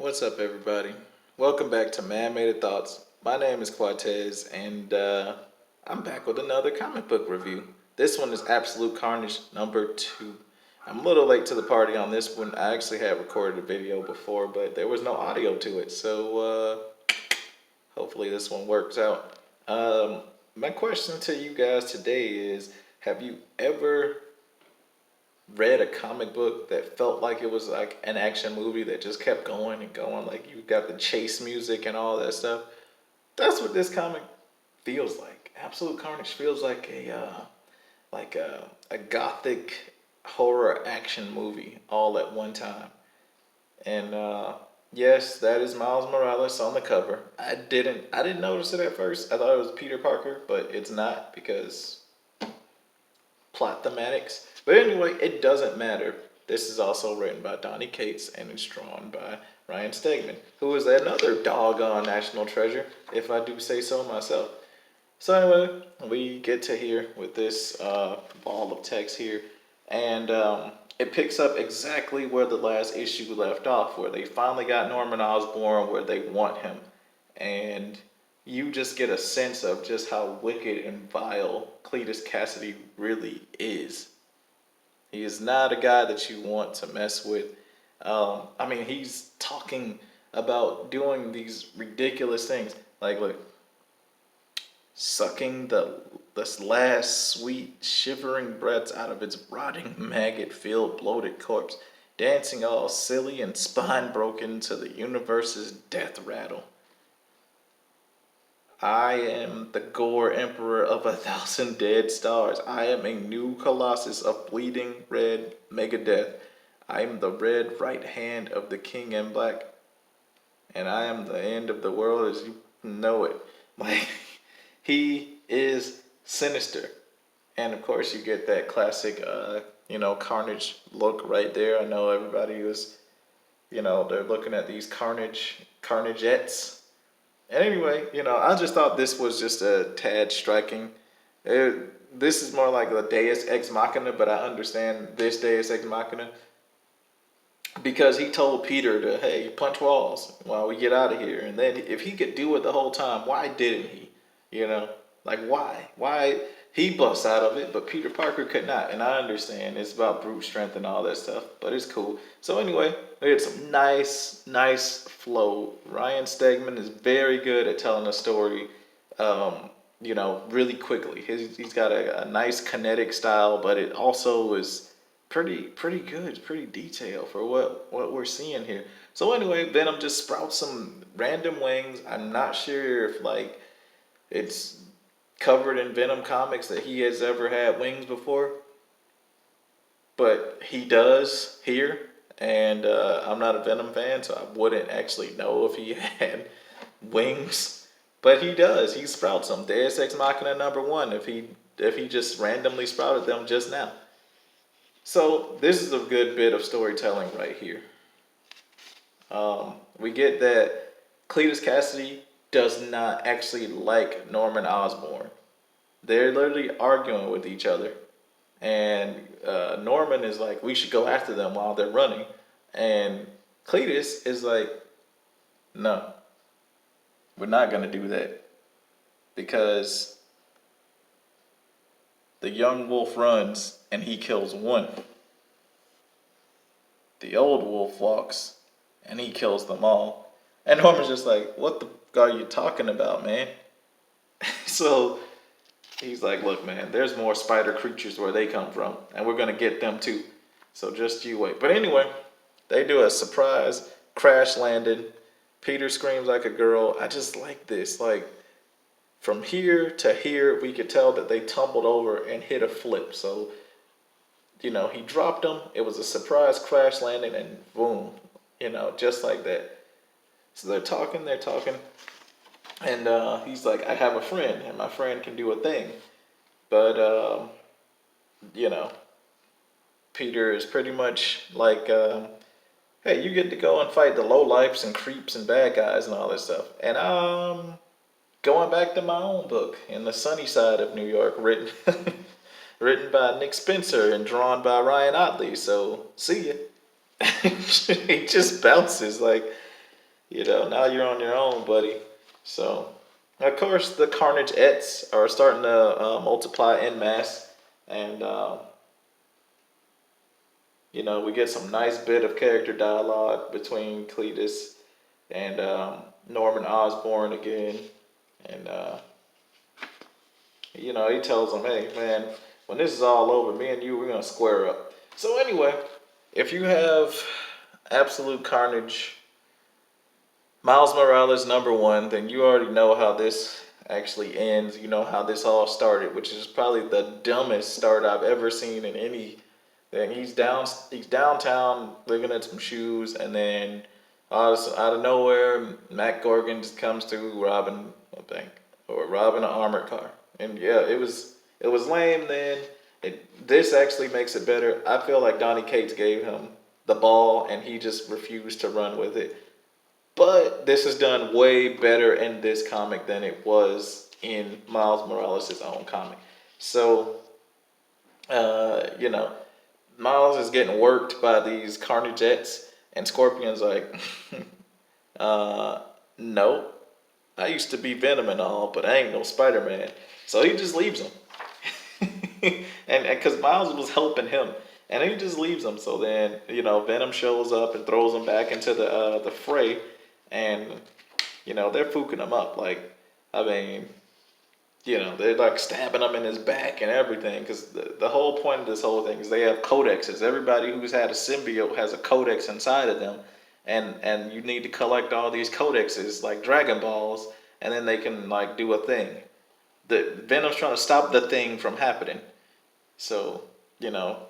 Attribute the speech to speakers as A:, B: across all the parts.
A: What's up, everybody? Welcome back to Man-Made Thoughts. My name is Quatez, and I'm back with another comic book review. This one is Absolute Carnage #2. I'm a little late to the party on this one. I actually had recorded a video before, but there was no audio to it, so hopefully this one works out. My question to you guys today is, have you ever read a comic book that felt like it was like an action movie that just kept going and going? Like you got the chase music and all that stuff. That's what this comic feels like. Absolute Carnage feels like a gothic horror action movie all at one time. And yes, that is Miles Morales on the cover. I didn't notice it at first. I thought it was Peter Parker, but it's not because plot thematics. But anyway, it doesn't matter. This is also written by Donny Cates and it's drawn by Ryan Stegman, who is another doggone national treasure, if I do say so myself. So anyway, we get to here with this ball of text here, and it picks up exactly where the last issue left off, where they finally got Norman Osborn where they want him, and you just get a sense of just how wicked and vile Cletus Cassidy really is. He is not a guy that you want to mess with. I mean, he's talking about doing these ridiculous things, like look, sucking this last sweet shivering breaths out of its rotting maggot-filled bloated corpse, dancing all silly and spine broken to the universe's death rattle. I am the gore emperor of 1,000 dead stars. I am a new colossus of bleeding red Megadeth. I am the red right hand of the king in black. And I am the end of the world as you know it. Like, he is sinister. And of course you get that classic, Carnage look right there. I know everybody was, they're looking at these Carnagettes. And anyway, I just thought this was just a tad striking. This is more like a Deus Ex Machina, but I understand this Deus Ex Machina because he told Peter to, hey, punch walls while we get out of here. And then if he could do it the whole time, why didn't he? Like why? Why he busts out of it, but Peter Parker could not. And I understand it's about brute strength and all that stuff, but it's cool. So anyway, we had some nice flow. Ryan Stegman is very good at telling a story, really quickly. He's got a nice kinetic style, but it also is pretty good. It's pretty detailed for what we're seeing here. So anyway, Venom just sprouts some random wings. I'm not sure if like it's covered in Venom comics that he has ever had wings before, but he does here. And I'm not a Venom fan, so I wouldn't actually know if he had wings, but he does. He sprouts them. Deus Ex Machina #1. If he just randomly sprouted them just now. So this is a good bit of storytelling right here. We get that Cletus Cassidy does not actually like Norman Osborn. They're literally arguing with each other. And Norman is like, we should go after them while they're running. And Cletus is like, no, we're not going to do that. Because the young wolf runs and he kills one. The old wolf walks and he kills them all. And Norman's just like, what the f are you talking about, man? So he's like, look, man, there's more spider creatures where they come from, and we're going to get them too. So just you wait. But anyway, they do a surprise crash landing. Peter screams like a girl. I just like this. Like, from here to here, we could tell that they tumbled over and hit a flip. So, he dropped them. It was a surprise crash landing, and boom, just like that. So they're talking. And he's like, I have a friend, and my friend can do a thing. But, Peter is pretty much like, hey, you get to go and fight the lowlifes and creeps and bad guys and all this stuff. And I'm going back to my own book, In the Sunny Side of New York, written written by Nick Spencer and drawn by Ryan Otley. So, see ya. He just bounces like, Now you're on your own, buddy. So, of course, the Carnage Ets are starting to multiply en masse, and we get some nice bit of character dialogue between Cletus and Norman Osborn again, and he tells him, "Hey, man, when this is all over, me and you, we're gonna square up." So anyway, if you have Absolute Carnage, Miles Morales #1, then you already know how this actually ends. You know how this all started, which is probably the dumbest start I've ever seen in any thing. He's downtown looking at some shoes, and then out of nowhere, Mac Gorgon just comes through robbing a bank or robbing an armored car. And yeah, it was lame then. This actually makes it better. I feel like Donny Cates gave him the ball and he just refused to run with it. But this is done way better in this comic than it was in Miles Morales' own comic. So, you know, Miles is getting worked by these Carnagettes, and Scorpion's like, no, I used to be Venom and all, but I ain't no Spider-Man. So he just leaves him. and because Miles was helping him, and he just leaves him. So then Venom shows up and throws him back into the fray, and they're fooking him up. Like, I mean, they're like stabbing him in his back and everything. Because the whole point of this whole thing is they have codexes. Everybody who's had a symbiote has a codex inside of them, and you need to collect all these codexes like Dragon Balls, and then they can like do a thing. The Venom's trying to stop the thing from happening. So,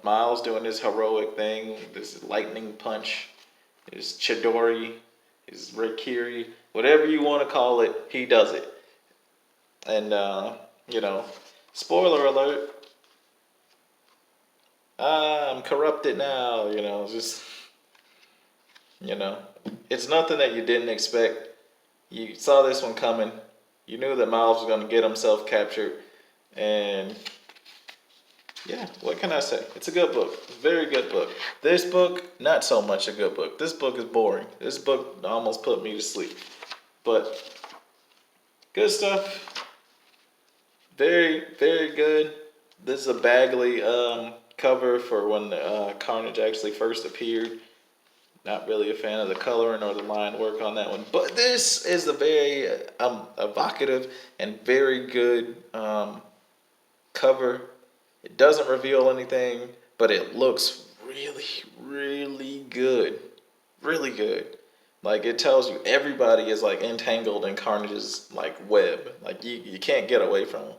A: Miles doing this heroic thing, this lightning punch, his Chidori, his Raikiri, whatever you want to call it, he does it. And, spoiler alert, I'm corrupted now, it's nothing that you didn't expect. You saw this one coming. You knew that Miles was going to get himself captured. And yeah, what can I say? It's a good book. It's a very good book. This book, not so much a good book. This book is boring. This book almost put me to sleep. But good stuff. Very, very good. This is a Bagley cover for when Carnage actually first appeared. Not really a fan of the coloring or the line work on that one. But this is a very evocative and very good cover. It doesn't reveal anything, but it looks really, really good. Really good. Like, it tells you everybody is like entangled in Carnage's like web. Like, you can't get away from him.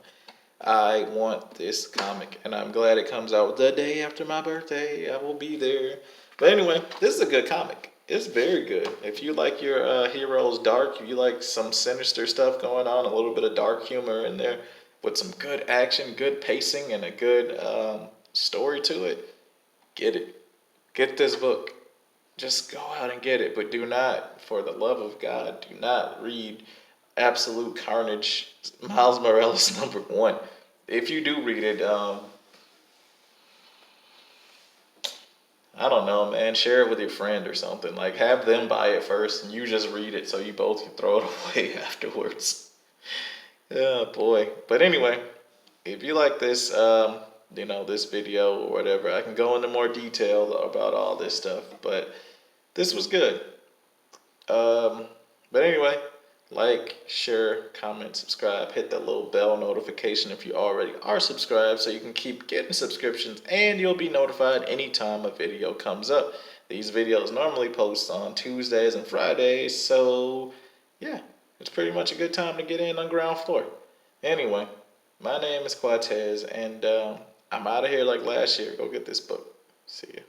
A: I want this comic, and I'm glad it comes out the day after my birthday. I will be there. But anyway, this is a good comic. It's very good. If you like your heroes dark, if you like some sinister stuff going on, a little bit of dark humor in there, with some good action, good pacing, and a good story to it, get it. Get this book. Just go out and get it. But do not, for the love of God, do not read Absolute Carnage, Miles Morales #1. If you do read it, I don't know, man. Share it with your friend or something. Like, have them buy it first, and you just read it so you both can throw it away afterwards. Oh boy. But anyway, if you like this, this video or whatever, I can go into more detail about all this stuff. But this was good. But anyway, like, share, comment, subscribe, hit that little bell notification if you already are subscribed so you can keep getting subscriptions and you'll be notified anytime a video comes up. These videos normally post on Tuesdays and Fridays, so yeah, it's pretty much a good time to get in on ground floor. Anyway, my name is Quatez, and I'm out of here like last year. Go get this book. See ya.